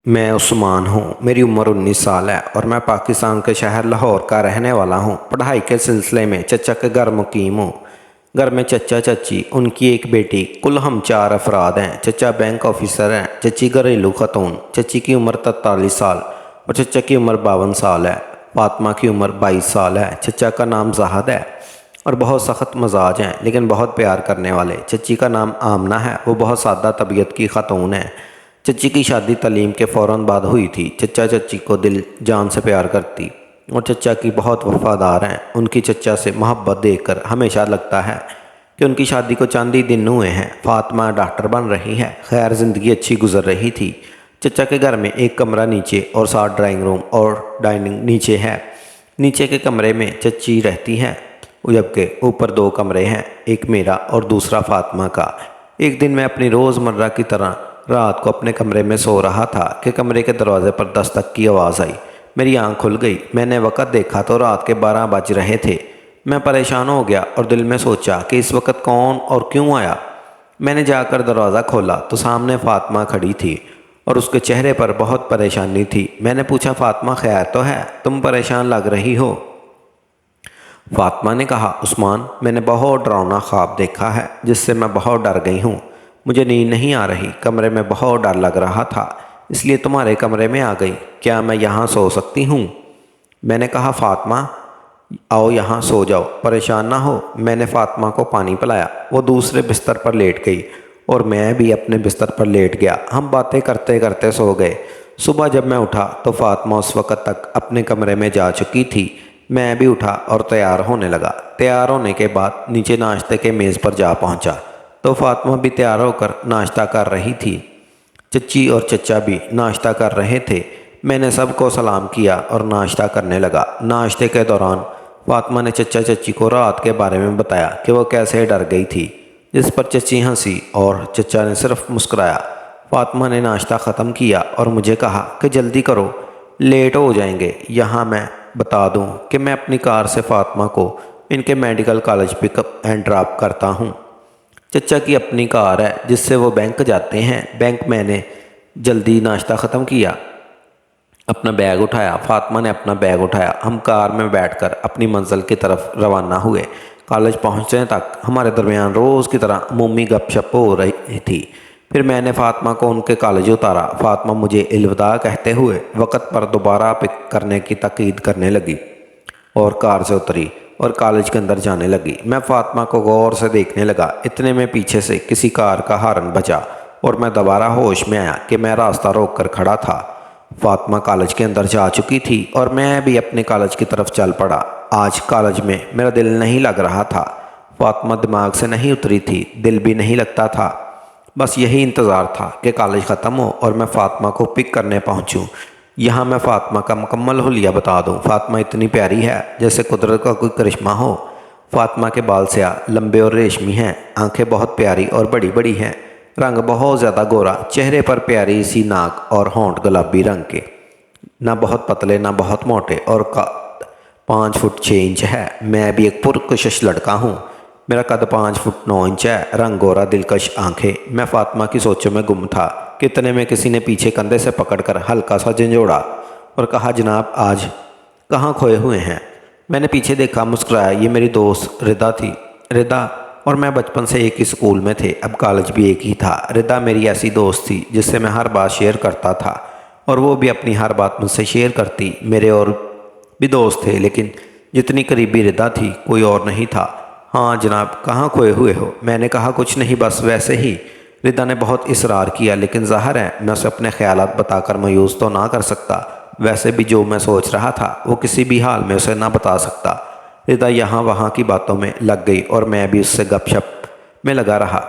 میں عثمان ہوں۔ میری عمر 19 سال ہے اور میں پاکستان کے شہر لاہور کا رہنے والا ہوں۔ پڑھائی کے سلسلے میں چچا کے گھر مقیم ہوں۔ گھر میں چچا، چچی، ان کی ایک بیٹی، کل ہم 4 افراد ہیں۔ چچا بینک آفیسر ہیں، چچی گھریلو خاتون۔ چچی کی عمر 43 سال اور چچا کی عمر 52 سال ہے۔ فاطمہ کی عمر 22 سال ہے۔ چچا کا نام زاہد ہے اور بہت سخت مزاج ہیں لیکن بہت پیار کرنے والے۔ چچی کا نام آمنہ ہے، وہ بہت سادہ طبیعت کی خاتون ہے۔ چچی کی شادی تعلیم کے فوراً بعد ہوئی تھی۔ چچا چچی کو دل جان سے پیار کرتی اور چچا کی بہت وفادار ہیں۔ ان کی چچا سے محبت دیکھ کر ہمیشہ لگتا ہے کہ ان کی شادی کو چند ہی دن ہوئے ہیں۔ فاطمہ ڈاکٹر بن رہی ہے۔ خیر، زندگی اچھی گزر رہی تھی۔ چچا کے گھر میں ایک کمرہ نیچے اور 7 ڈرائنگ روم اور ڈائننگ نیچے ہے۔ نیچے کے کمرے میں چچی رہتی ہے جبکہ اوپر 2 کمرے ہیں، ایک میرا اور دوسرا فاطمہ کا۔ ایک دن میں اپنی روزمرہ کی طرح رات کو اپنے کمرے میں سو رہا تھا کہ کمرے کے دروازے پر دستک کی آواز آئی۔ میری آنکھ کھل گئی۔ میں نے وقت دیکھا تو رات کے 12 بج رہے تھے۔ میں پریشان ہو گیا اور دل میں سوچا کہ اس وقت کون اور کیوں آیا۔ میں نے جا کر دروازہ کھولا تو سامنے فاطمہ کھڑی تھی اور اس کے چہرے پر بہت پریشانی تھی۔ میں نے پوچھا، فاطمہ خیر تو ہے؟ تم پریشان لگ رہی ہو۔ فاطمہ نے کہا، عثمان، میں نے بہت ڈراؤنا خواب دیکھا ہے جس سے میں بہت ڈر گئی ہوں۔ مجھے نیند نہیں آ رہی، کمرے میں بہت ڈر لگ رہا تھا، اس لیے تمہارے کمرے میں آ گئی۔ کیا میں یہاں سو سکتی ہوں؟ میں نے کہا، فاطمہ آؤ یہاں سو جاؤ، پریشان نہ ہو۔ میں نے فاطمہ کو پانی پلایا، وہ دوسرے بستر پر لیٹ گئی اور میں بھی اپنے بستر پر لیٹ گیا۔ ہم باتیں کرتے کرتے سو گئے۔ صبح جب میں اٹھا تو فاطمہ اس وقت تک اپنے کمرے میں جا چکی تھی۔ میں بھی اٹھا اور تیار ہونے لگا۔ تیار ہونے کے بعد نیچے ناشتے کے میز پر جا پہنچا تو فاطمہ بھی تیار ہو کر ناشتہ کر رہی تھی۔ چچی اور چچا بھی ناشتہ کر رہے تھے۔ میں نے سب کو سلام کیا اور ناشتہ کرنے لگا۔ ناشتے کے دوران فاطمہ نے چچا چچی کو رات کے بارے میں بتایا کہ وہ کیسے ڈر گئی تھی، جس پر چچی ہنسی اور چچا نے صرف مسکرایا۔ فاطمہ نے ناشتہ ختم کیا اور مجھے کہا کہ جلدی کرو، لیٹ ہو جائیں گے۔ یہاں میں بتا دوں کہ میں اپنی کار سے فاطمہ کو ان کے medical college pick up and drop کرتا ہوں۔ چچا کی اپنی کار ہے جس سے وہ بینک جاتے ہیں۔ بینک میں نے جلدی ناشتہ ختم کیا، اپنا بیگ اٹھایا۔ فاطمہ نے اپنا بیگ اٹھایا۔ ہم کار میں بیٹھ کر اپنی منزل کی طرف روانہ ہوئے۔ کالج پہنچنے تک ہمارے درمیان روز کی طرح عمومی گپ شپ ہو رہی تھی۔ پھر میں نے فاطمہ کو ان کے کالج اتارا۔ فاطمہ مجھے الوداع کہتے ہوئے وقت پر دوبارہ پک کرنے کی تاکید کرنے لگی اور کار سے اتری اور کالج کے اندر جانے لگی۔ میں فاطمہ کو غور سے دیکھنے لگا۔ اتنے میں پیچھے سے کسی کار کا ہارن بجا اور میں دوبارہ ہوش میں آیا کہ میں راستہ روک کر کھڑا تھا۔ فاطمہ کالج کے اندر جا چکی تھی اور میں بھی اپنے کالج کی طرف چل پڑا۔ آج کالج میں میرا دل نہیں لگ رہا تھا۔ فاطمہ دماغ سے نہیں اتری تھی، دل بھی نہیں لگتا تھا۔ بس یہی انتظار تھا کہ کالج ختم ہو اور میں فاطمہ کو پک کرنے پہنچوں۔ یہاں میں فاطمہ کا مکمل حلیہ بتا دوں۔ فاطمہ اتنی پیاری ہے جیسے قدرت کا کوئی کرشمہ ہو۔ فاطمہ کے بال سیاہ، لمبے اور ریشمی ہیں، آنکھیں بہت پیاری اور بڑی بڑی ہیں، رنگ بہت زیادہ گورا، چہرے پر پیاری سی ناک اور ہونٹ گلابی رنگ کے، نہ بہت پتلے نہ بہت موٹے، اور 5 فٹ 6 انچ ہے۔ میں بھی ایک پرکشش لڑکا ہوں۔ میرا قد 5 فٹ 9 انچ ہے، رنگ گورا، دلکش آنکھیں۔ میں فاطمہ کی سوچوں میں گم تھا کہ اتنے میں کسی نے پیچھے کندھے سے پکڑ کر ہلکا سا جھنجھوڑا اور کہا، جناب آج کہاں کھوئے ہوئے ہیں؟ میں نے پیچھے دیکھا، مسکرایا۔ یہ میری دوست ردا تھی۔ ردا اور میں بچپن سے ایک ہی اسکول میں تھے، اب کالج بھی ایک ہی تھا۔ ردا میری ایسی دوست تھی جس سے میں ہر بات شیئر کرتا تھا اور وہ بھی اپنی ہر بات مجھ سے شیئر کرتی۔ میرے اور بھی دوست تھے لیکن جتنی قریبی ردا تھی کوئی اور نہیں تھا۔ ہاں جناب، کہاں کھوئے ہوئے ہو؟ میں نے کہا، کچھ نہیں، بس ویسے ہی۔ ردا نے بہت اصرار کیا لیکن ظاہر ہے میں اسے اپنے خیالات بتا کر مایوس تو نہ کر سکتا۔ ویسے بھی جو میں سوچ رہا تھا وہ کسی بھی حال میں اسے نہ بتا سکتا۔ ردا یہاں وہاں کی باتوں میں لگ گئی اور میں بھی اس سے گپ شپ میں لگا رہا۔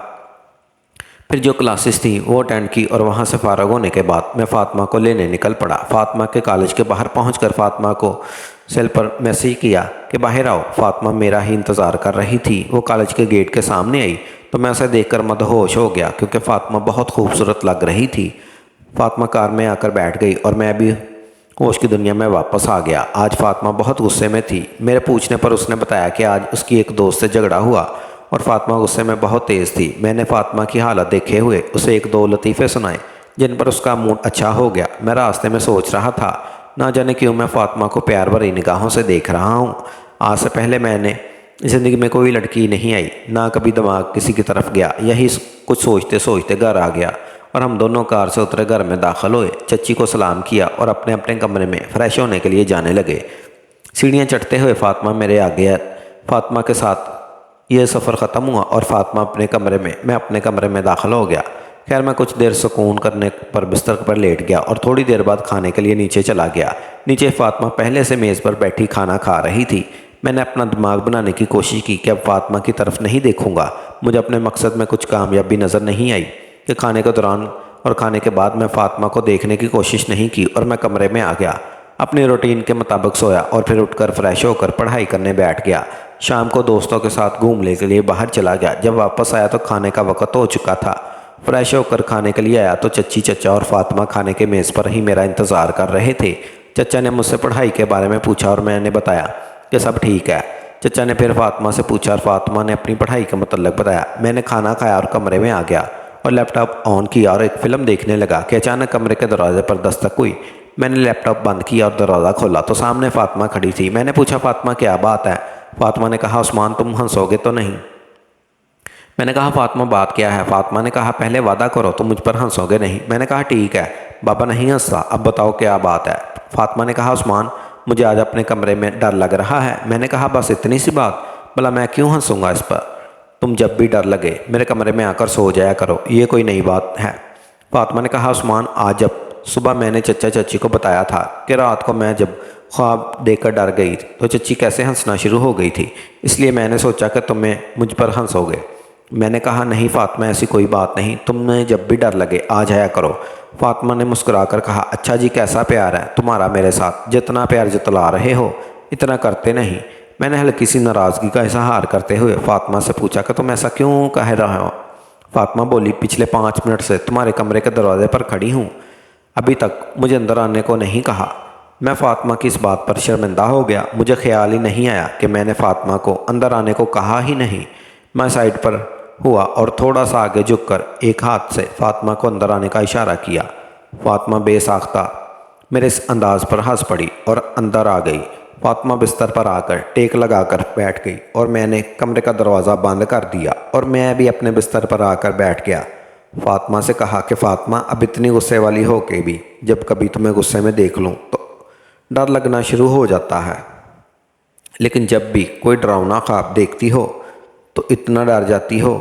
پھر جو کلاسز تھیں وہ اٹینڈ کی اور وہاں سے فارغ ہونے کے بعد میں فاطمہ کو لینے نکل پڑا۔ فاطمہ کے کالج کے باہر پہنچ کر فاطمہ کو سیل پر میسیج کیا کہ باہر آؤ۔ فاطمہ میرا ہی انتظار کر رہی تھی۔ وہ کالج کے گیٹ کے سامنے آئی تو میں اسے دیکھ کر مدہوش ہو گیا کیونکہ فاطمہ بہت خوبصورت لگ رہی تھی۔ فاطمہ کار میں آ کر بیٹھ گئی اور میں بھی ہوش کی دنیا میں واپس آ گیا۔ آج فاطمہ بہت غصے میں تھی۔ میرے پوچھنے پر اس نے بتایا کہ آج اس کی ایک دوست سے جھگڑا ہوا اور فاطمہ غصے میں بہت تیز تھی۔ میں نے فاطمہ کی حالت دیکھے ہوئے اسے 1-2 لطیفے سنائے जिन पर उसका मूड अच्छा हो गया। मैं रास्ते में सोच रहा था, ना जाने क्यों मैं फ़ातिमा को प्यार भरी निगाहों से देख रहा हूँ। आज से पहले मैंने ज़िंदगी में कोई लड़की नहीं आई, ना कभी दिमाग किसी की तरफ गया। यही कुछ सोचते सोचते घर आ गया और हम दोनों कार से उतरे, घर में दाखिल हुए, चच्ची को सलाम किया और अपने अपने कमरे में फ़्रेश होने के लिए जाने लगे। सीढ़ियाँ चढ़ते हुए फ़ातिमा मेरे आगे, फ़ातिमा के साथ ये सफ़र ख़त्म हुआ और फ़ातिमा अपने कमरे में, मैं अपने कमरे में दाखिल हो गया। खैर मैं कुछ देर सुकून करने पर बिस्तर पर लेट गया और थोड़ी देर बाद खाने के लिए नीचे चला गया। नीचे फ़ातिमा पहले से मेज़ पर बैठी खाना खा रही थी। मैंने अपना दिमाग बनाने की कोशिश की कि अब फ़ातिमा की तरफ नहीं देखूंगा। मुझे अपने मकसद में कुछ कामयाबी नज़र नहीं आई कि खाने के दौरान और खाने के बाद मैं फ़ातिमा को देखने की कोशिश नहीं की और मैं कमरे में आ गया। अपनी रूटीन के मुताबिक सोया और फिर उठकर फ्रेश होकर पढ़ाई करने बैठ गया। शाम को दोस्तों के साथ घूमने के लिए बाहर चला गया। जब वापस आया तो खाने का वक्त हो चुका था। फ्रेश होकर खाने के लिए आया तो चच्ची, चचा और फ़ातिमा खाने के मेज़ पर ही मेरा इंतज़ार कर रहे थे। चचा ने मुझसे पढ़ाई के बारे में पूछा और मैंने बताया कि सब ठीक है। चचा ने फिर फ़ातिमा से पूछा और फ़ातिमा ने अपनी पढ़ाई के मतलब बताया। मैंने खाना खाया और कमरे में आ गया और लैपटॉप ऑन किया और एक फ़िल्म देखने लगा कि अचानक कमरे के दरवाजे पर दस्तक हुई। मैंने लैपटॉप बंद किया और दरवाज़ा खोला तो सामने फ़ातिमा खड़ी थी। मैंने पूछा, फ़ातिमा क्या बात है? फ़ातिमा ने कहा, उस्मान तुम हंसोगे तो नहीं? मैंने कहा, फ़ातिमा बात क्या है? फ़ातिमा ने कहा, पहले वादा करो तुम मुझ पर हंसोगे नहीं। मैंने कहा, ठीक है बाबा नहीं हंसता, अब बताओ क्या बात है? फ़ातिमा ने कहा, उस्मान मुझे आज अपने कमरे में डर लग रहा है। मैंने कहा, बस इतनी सी बात? भला मैं क्यों हंसूंगा इस पर? तुम जब भी डर लगे मेरे कमरे में आकर सो जाया करो, ये कोई नई बात है। फ़ातिमा ने कहा, उस्मान आज जब सुबह मैंने चचा चच्ची को बताया था कि रात को मैं जब ख्वाब देखकर डर गई तो चच्ची कैसे हंसना शुरू हो गई थी, इसलिए मैंने सोचा कि तुम्हें मुझ पर हंसोगे। मैंने कहा, नहीं फ़ातिमा ऐसी कोई बात नहीं, तुम्हें जब भी डर लगे आ जाया करो। फ़ातिमा ने मुस्कुराकर कहा, अच्छा जी कैसा प्यार है तुम्हारा मेरे साथ, जितना प्यार जतला रहे हो इतना करते नहीं। मैंने हल्की सी नाराज़गी का इजहार करते हुए फ़ातिमा से पूछा कि तुम ऐसा क्यों कह रहे हो? फ़ातिमा बोली, पिछले 5 मिनट से तुम्हारे कमरे के दरवाजे पर खड़ी हूँ, अभी तक मुझे अंदर आने को नहीं कहा। मैं फ़ातिमा की इस बात पर शर्मिंदा हो गया। मुझे ख्याल ही नहीं आया कि मैंने फ़ातिमा को अंदर आने को कहा ही नहीं। मैं साइड पर हुआ और थोड़ा सा आगे झुककर एक हाथ से फ़ातिमा को अंदर आने का इशारा किया। फ़ातिमा बेसाख्ता मेरे इस अंदाज़ पर हंस पड़ी और अंदर आ गई। फ़ातिमा बिस्तर पर आकर टेक लगाकर बैठ गई और मैंने कमरे का दरवाज़ा बंद कर दिया और मैं भी अपने बिस्तर पर आकर बैठ गया। फ़ातिमा से कहा कि फ़ातिमा अब इतनी गुस्से वाली हो के भी जब कभी तुम्हें गुस्से में देख लूँ तो डर लगना शुरू हो जाता है, लेकिन जब भी कोई डरावना ख्वाब देखती हो तो इतना डर जाती हो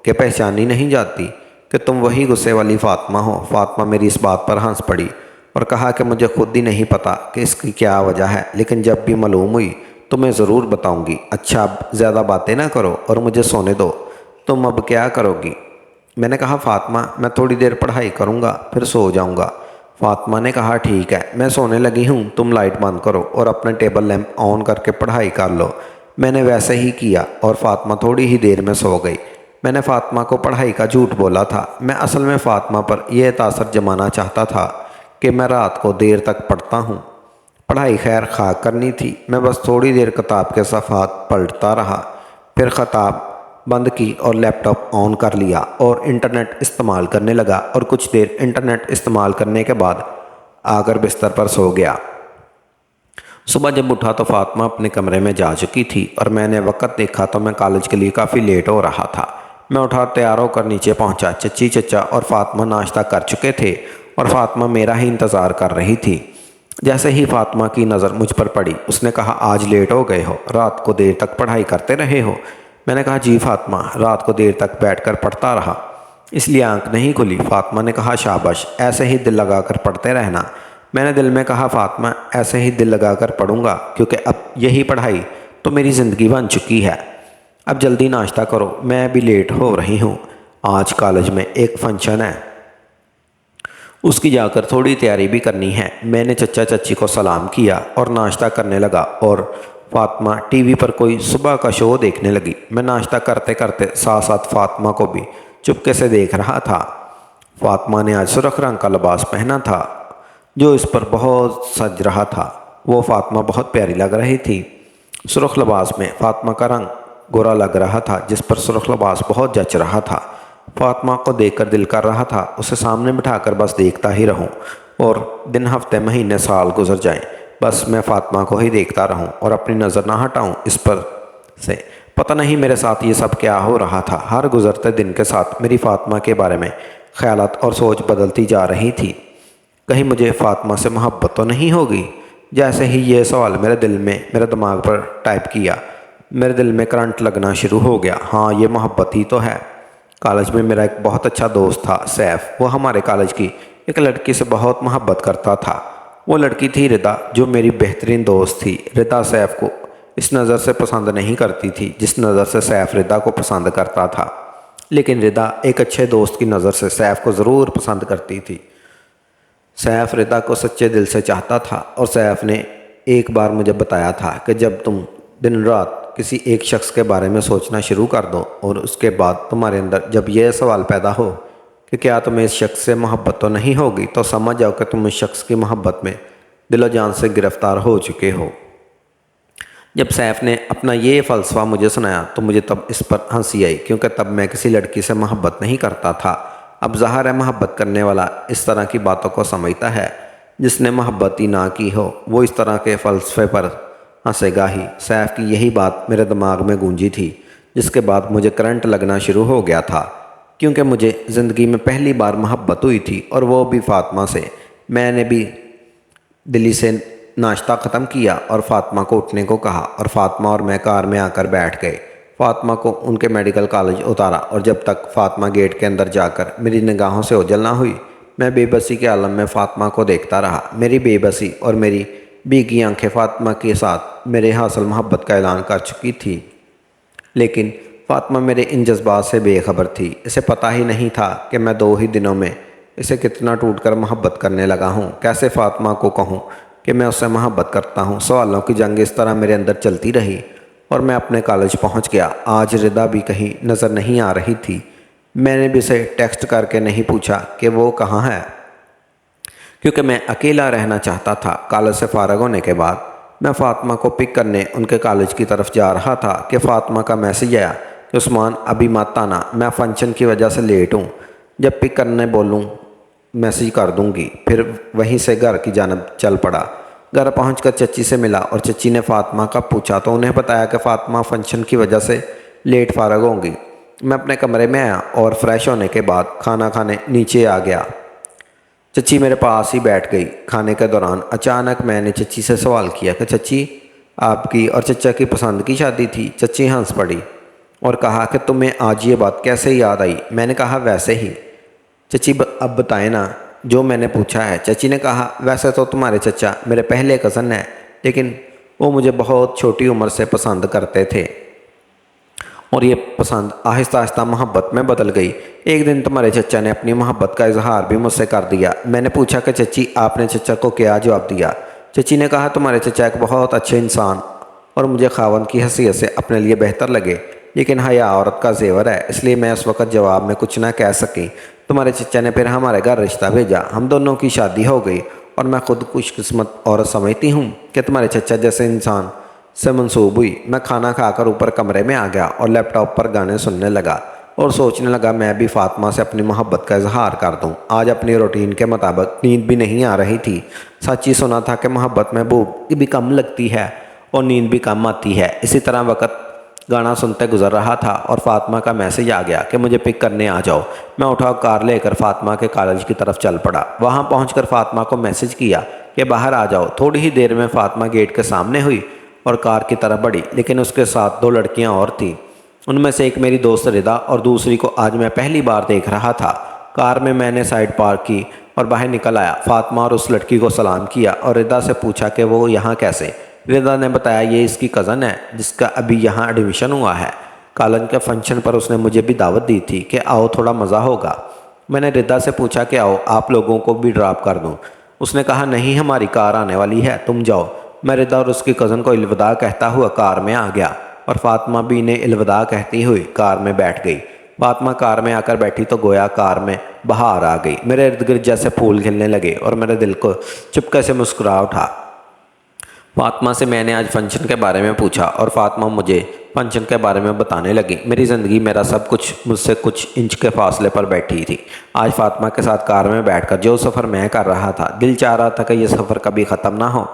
कि पहचानी नहीं जाती कि तुम वही गुस्से वाली फ़ातिमा हो। फ़ातिमा मेरी इस बात पर हंस पड़ी और कहा कि मुझे खुद ही नहीं पता कि इसकी क्या वजह है, लेकिन जब भी मालूम हुई तो मैं ज़रूर बताऊंगी। अच्छा अब ज़्यादा बातें ना करो और मुझे सोने दो। तुम अब क्या करोगी? मैंने कहा, फ़ातिमा मैं थोड़ी देर पढ़ाई करूँगा फिर सो जाऊँगा। फ़ातिमा ने कहा, ठीक है मैं सोने लगी हूँ, तुम लाइट बंद करो और अपना टेबल लैंप ऑन करके पढ़ाई कर लो। मैंने वैसे ही किया और फ़ातिमा थोड़ी ही देर में सो गई। मैंने फ़ातिमा को पढ़ाई का झूठ बोला था। मैं असल में फ़ातिमा पर यह तासर जमाना चाहता था कि मैं रात को देर तक पढ़ता हूँ। पढ़ाई खैर खा करनी थी। मैं बस थोड़ी देर किताब के सफ़ात पलटता रहा, फिर किताब बंद की और लैपटॉप ऑन कर लिया और इंटरनेट इस्तेमाल करने लगा और कुछ देर इंटरनेट इस्तेमाल करने के बाद आकर बिस्तर पर सो गया। सुबह जब उठा तो फ़ातिमा अपने कमरे में जा चुकी थी और मैंने वक्त देखा तो मैं कॉलेज के लिए काफ़ी लेट हो रहा था। मैं उठा तैयार होकर नीचे पहुंचा। चच्ची, चचा और फ़ातिमा नाश्ता कर चुके थे और फ़ातिमा मेरा ही इंतज़ार कर रही थी। जैसे ही फ़ातिमा की नज़र मुझ पर पड़ी उसने कहा, आज लेट हो गए हो, रात को देर तक पढ़ाई करते रहे हो? मैंने कहा, जी फ़ातिमा रात को देर तक बैठकर पढ़ता रहा, इसलिए आंख नहीं खुली। फ़ातिमा ने कहा, शाबाश ऐसे ही दिल लगाकर पढ़ते रहना। मैंने दिल में कहा, फ़ातिमा ऐसे ही दिल लगाकर पढ़ूंगा क्योंकि अब यही पढ़ाई तो मेरी ज़िंदगी बन चुकी है। अब जल्दी नाश्ता करो, मैं भी लेट हो रही हूँ। आज कॉलेज में एक फंक्शन है, उसकी जाकर थोड़ी तैयारी भी करनी है। मैंने चचा चच्ची को सलाम किया और नाश्ता करने लगा और फ़ातिमा टीवी पर कोई सुबह का शो देखने लगी। मैं नाश्ता करते करते साथ साथ फ़ातिमा को भी चुपके से देख रहा था। फ़ातिमा ने आज सुर्ख रंग का लिबास पहना था जो इस पर बहुत सज रहा था। वो फ़ातिमा बहुत प्यारी लग रही थी। सुर्ख लिबास में फ़ातिमा का रंग गोरा लग रहा था जिस पर सुर्ख लिबास बहुत जच रहा था। फातिमा को देखकर दिल कर रहा था उसे सामने बिठाकर बस देखता ही रहूं और दिन, हफ्ते, महीने, साल गुजर जाएं, बस मैं फातिमा को ही देखता रहूं और अपनी नज़र ना हटाऊं इस पर से। पता नहीं मेरे साथ ये सब क्या हो रहा था। हर गुजरते दिन के साथ मेरी फातिमा के बारे में ख्यालात और सोच बदलती जा रही थी। कहीं मुझे फातिमा से मोहब्बत तो नहीं होगी। जैसे ही ये सवाल मेरे दिमाग पर टाइप किया, मेरे दिल में करंट लगना शुरू हो गया। हाँ, ये मोहब्बत ही तो है। कॉलेज में मेरा एक बहुत अच्छा दोस्त था, सैफ। वो हमारे कॉलेज की एक लड़की से बहुत मोहब्बत करता था। वो लड़की थी रिदा, जो मेरी बेहतरीन दोस्त थी। रिदा सैफ को इस नज़र से पसंद नहीं करती थी जिस नज़र से सैफ रिदा को पसंद करता था, लेकिन रिदा एक अच्छे दोस्त की नज़र से सैफ को ज़रूर पसंद करती थी। सैफ रिदा को सच्चे दिल से चाहता था और सैफ ने एक बार मुझे बताया था कि जब तुम दिन रात किसी एक शख्स के बारे में सोचना शुरू कर दो और उसके बाद तुम्हारे अंदर जब यह सवाल पैदा हो कि क्या तुम्हें इस शख्स से मोहब्बत तो नहीं होगी, तो समझ जाओ कि तुम इस शख्स की मोहब्बत में दिलो जान से गिरफ्तार हो चुके हो। जब सैफ ने अपना ये फ़लसफ़ा मुझे सुनाया तो मुझे तब इस पर हंसी आई, क्योंकि तब मैं किसी लड़की से मोहब्बत नहीं करता था। अब ज़ाहिर है मोहब्बत करने वाला इस तरह की बातों को समझता है। जिसने मोहब्बत ही ना की हो वो इस तरह के फ़लसफ़े पर हंसेगा ही। सैफ की यही बात मेरे दिमाग में गूंजी थी, जिसके बाद मुझे करंट लगना शुरू हो गया था, क्योंकि मुझे ज़िंदगी में पहली बार मोहब्बत हुई थी और वो भी फातिमा से। मैंने भी दिल्ली से नाश्ता ख़त्म किया और फातिमा को उठने को कहा और फातिमा और मैं कार में आकर बैठ गए। फातिमा को उनके मेडिकल कॉलेज उतारा और जब तक फातिमा गेट के अंदर जाकर मेरी निगाहों से ओझल ना हुई, मैं बेबसी के आलम में फातिमा को देखता रहा। मेरी बेबसी और मेरी भीगी आंखें फातिमा के साथ मेरे हासिल मोहब्बत का ऐलान कर चुकी थी, लेकिन फातिमा मेरे इन जज्बात से बेखबर थी। इसे पता ही नहीं था कि मैं 2 ही दिनों में इसे कितना टूटकर मोहब्बत करने लगा हूँ। कैसे फातिमा को कहूँ कि मैं उससे मोहब्बत करता हूँ। सवालों की जंग इस तरह मेरे अंदर चलती रही और मैं अपने कॉलेज पहुँच गया। आज रिदा भी कहीं नज़र नहीं आ रही थी। मैंने भी उसे टेक्स्ट करके नहीं पूछा कि वो कहाँ है, क्योंकि मैं अकेला रहना चाहता था। कॉलेज से फ़ारिग होने के बाद मैं फ़ातिमा को पिक करने उनके कॉलेज की तरफ जा रहा था कि फ़ातिमा का मैसेज आया कि उस्मान अभी मत आना, मैं फ़ंक्शन की वजह से लेट हूँ। जब पिक करने बोलूँ मैसेज कर दूँगी। फिर वहीं से घर की जानब चल पड़ा। घर पहुंचकर चच्ची से मिला और चच्ची ने फ़ातिमा का पूछा तो उन्हें बताया कि फ़ातिमा फ़ंक्शन की वजह से लेट फ़ारिग होंगी। मैं अपने कमरे में आया और फ्रेश होने के बाद खाना खाने नीचे आ गया। चच्ची मेरे पास ही बैठ गई। खाने के दौरान अचानक मैंने चच्ची से सवाल किया कि चच्ची, आपकी और चचा की पसंद की शादी थी। चच्ची हंस पड़ी और कहा कि तुम्हें आज ये बात कैसे याद आई। मैंने कहा वैसे ही। चच्ची अब बताएं ना जो मैंने पूछा है। चच्ची ने कहा वैसे तो तुम्हारे चचा मेरे पहले कज़न हैं, लेकिन वो मुझे बहुत छोटी उम्र से पसंद करते थे और ये पसंद आहिस्ता आहिस्ता मोहब्बत में बदल गई। एक दिन तुम्हारे चचा ने अपनी मोहब्बत का इजहार भी मुझसे कर दिया। मैंने पूछा कि चच्ची आपने चचा को क्या जवाब दिया। चच्ची ने कहा तुम्हारे चचा एक बहुत अच्छे इंसान और मुझे खावंद की हैसियत से अपने लिए बेहतर लगे, लेकिन हया औरत का जेवर है, इसलिए मैं उस वक़्त जवाब में कुछ ना कह सकी। तुम्हारे चचा ने फिर हमारे घर रिश्ता भेजा। हम दोनों की शादी हो गई और मैं खुद खुशकिस्मत औरत समझती हूँ कि तुम्हारे चचा जैसे इंसान से मंसूब हुई। मैं खाना खाकर ऊपर कमरे में आ गया और लैपटॉप पर गाने सुनने लगा और सोचने लगा मैं भी फातिमा से अपनी मोहब्बत का इजहार कर दूं। आज अपनी रूटीन के मुताबिक नींद भी नहीं आ रही थी। सच ही सुना था कि मोहब्बत में भूख भी कम लगती है और नींद भी कम आती है। इसी तरह वक़्त गाना सुनते गुजर रहा था और फातिमा का मैसेज आ गया कि मुझे पिक करने आ जाओ। मैं उठा कार लेकर फातिमा के कॉलेज की तरफ चल पड़ा। वहाँ पहुँचकर फातिमा को मैसेज किया कि बाहर आ जाओ। थोड़ी ही देर में फातिमा गेट के सामने हुई और कार की तरफ बढ़ी, लेकिन उसके साथ 2 लड़कियां और थीं। उनमें से एक मेरी दोस्त रिदा और दूसरी को आज मैं पहली बार देख रहा था। कार में मैंने साइड पार्क की और बाहर निकल आया। फातिमा और उस लड़की को सलाम किया और रिदा से पूछा कि वो यहाँ कैसे। रिदा ने बताया ये इसकी कज़न है जिसका अभी यहाँ एडमिशन हुआ है। कॉलेज के फंक्शन पर उसने मुझे भी दावत दी थी कि आओ थोड़ा मज़ा होगा। मैंने रिदा से पूछा कि आओ आप लोगों को भी ड्रॉप कर दूँ। उसने कहा नहीं, हमारी कार आने वाली है, तुम जाओ। मैं रिदा और उसकी कज़न को अलविदा कहता हुआ कार में आ गया और फातिमा भी इन्हें अलविदा कहती हुई कार में बैठ गई। फातिमा कार में आकर बैठी तो गोया कार में बहार आ गई। मेरे इर्द गिर्द जैसे फूल खिलने लगे और मेरे दिल को चुपके से मुस्कुरा उठा। فاطمہ سے میں نے آج فنکشن کے بارے میں پوچھا اور فاطمہ مجھے فنکشن کے بارے میں بتانے لگی۔ میری زندگی، میرا سب کچھ مجھ سے کچھ انچ کے فاصلے پر بیٹھی تھی۔ آج فاطمہ کے ساتھ کار میں بیٹھ کر جو سفر میں کر رہا تھا، دل چاہ رہا تھا کہ یہ سفر کبھی ختم نہ ہو۔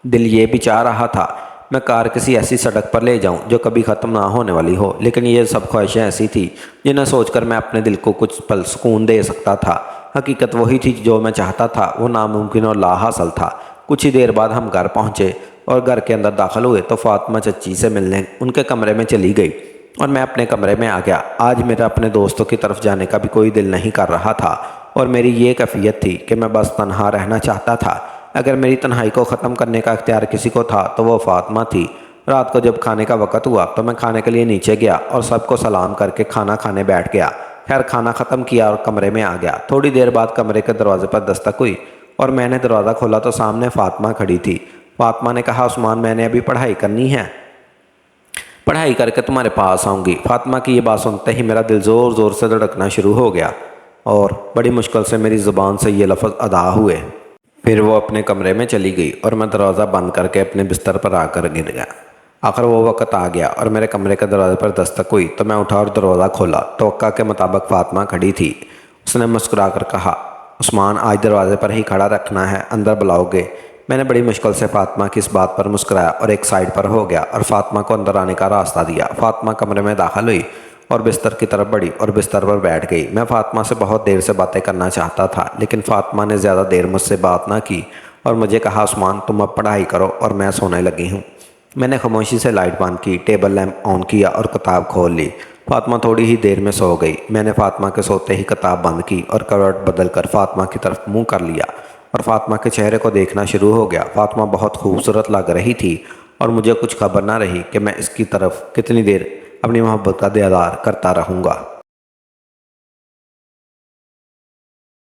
دل یہ بھی چاہ رہا تھا میں کار کسی ایسی سڑک پر لے جاؤں جو کبھی ختم نہ ہونے والی ہو، لیکن یہ سب خواہشیں ایسی تھیں جنہیں سوچ کر میں اپنے دل کو کچھ پل سکون دے سکتا تھا۔ حقیقت وہی تھی جو میں چاہتا تھا، وہ ناممکن اور لا حاصل تھا۔ کچھ ہی دیر بعد ہم گھر پہنچے اور گھر کے اندر داخل ہوئے تو فاطمہ چچی سے ملنے ان کے کمرے میں چلی گئی اور میں اپنے کمرے میں آ گیا۔ آج میرا اپنے دوستوں کی طرف جانے کا بھی کوئی دل نہیں کر رہا تھا اور میری یہ کیفیت تھی کہ میں بس تنہا رہنا چاہتا تھا۔ اگر میری تنہائی کو ختم کرنے کا اختیار کسی کو تھا تو وہ فاطمہ تھی۔ رات کو جب کھانے کا وقت ہوا تو میں کھانے کے لیے نیچے گیا اور سب کو سلام کر کے کھانا کھانے بیٹھ گیا۔ خیر کھانا ختم کیا اور کمرے میں آ گیا۔ تھوڑی دیر بعد کمرے کے دروازے پر دستک ہوئی اور میں نے دروازہ کھولا تو سامنے فاطمہ کھڑی تھی۔ فاطمہ نے کہا، عثمان میں نے ابھی پڑھائی کرنی ہے، پڑھائی کر کے تمہارے پاس آؤں گی۔ فاطمہ کی یہ بات سنتے ہی میرا دل زور زور سے دھڑکنا شروع ہو گیا اور بڑی مشکل سے میری زبان سے یہ لفظ ادا ہوئے۔ پھر وہ اپنے کمرے میں چلی گئی اور میں دروازہ بند کر کے اپنے بستر پر آ کر گر گیا۔ آخر وہ وقت آ گیا اور میرے کمرے کے دروازے پر دستک ہوئی تو میں اٹھا اور دروازہ کھولا۔ توقع کے مطابق فاطمہ کھڑی تھی۔ اس نے مسکرا کر کہا، عثمان آج دروازے پر ہی کھڑا رکھنا ہے، اندر بلاؤ گے؟ میں نے بڑی مشکل سے فاطمہ کی اس بات پر مسکرایا اور ایک سائیڈ پر ہو گیا اور فاطمہ کو اندر آنے کا راستہ دیا۔ فاطمہ کمرے میں داخل ہوئی اور بستر کی طرف بڑھی اور بستر پر بیٹھ گئی۔ میں فاطمہ سے بہت دیر سے باتیں کرنا چاہتا تھا لیکن فاطمہ نے زیادہ دیر مجھ سے بات نہ کی اور مجھے کہا، عثمان تم اب پڑھائی کرو اور میں سونے لگی ہوں۔ میں نے خاموشی سے لائٹ بند کی، ٹیبل لیمپ آن کیا اور کتاب کھول لی۔ فاطمہ تھوڑی ہی دیر میں سو گئی۔ میں نے فاطمہ کے سوتے ہی کتاب بند کی اور کروٹ بدل کر فاطمہ کی طرف منہ کر لیا اور فاطمہ کے چہرے کو دیکھنا شروع ہو گیا۔ فاطمہ بہت خوبصورت لگ رہی تھی اور مجھے کچھ خبر نہ رہی کہ میں اس کی طرف کتنی دیر اپنی محبت کا دیدار کرتا رہوں گا۔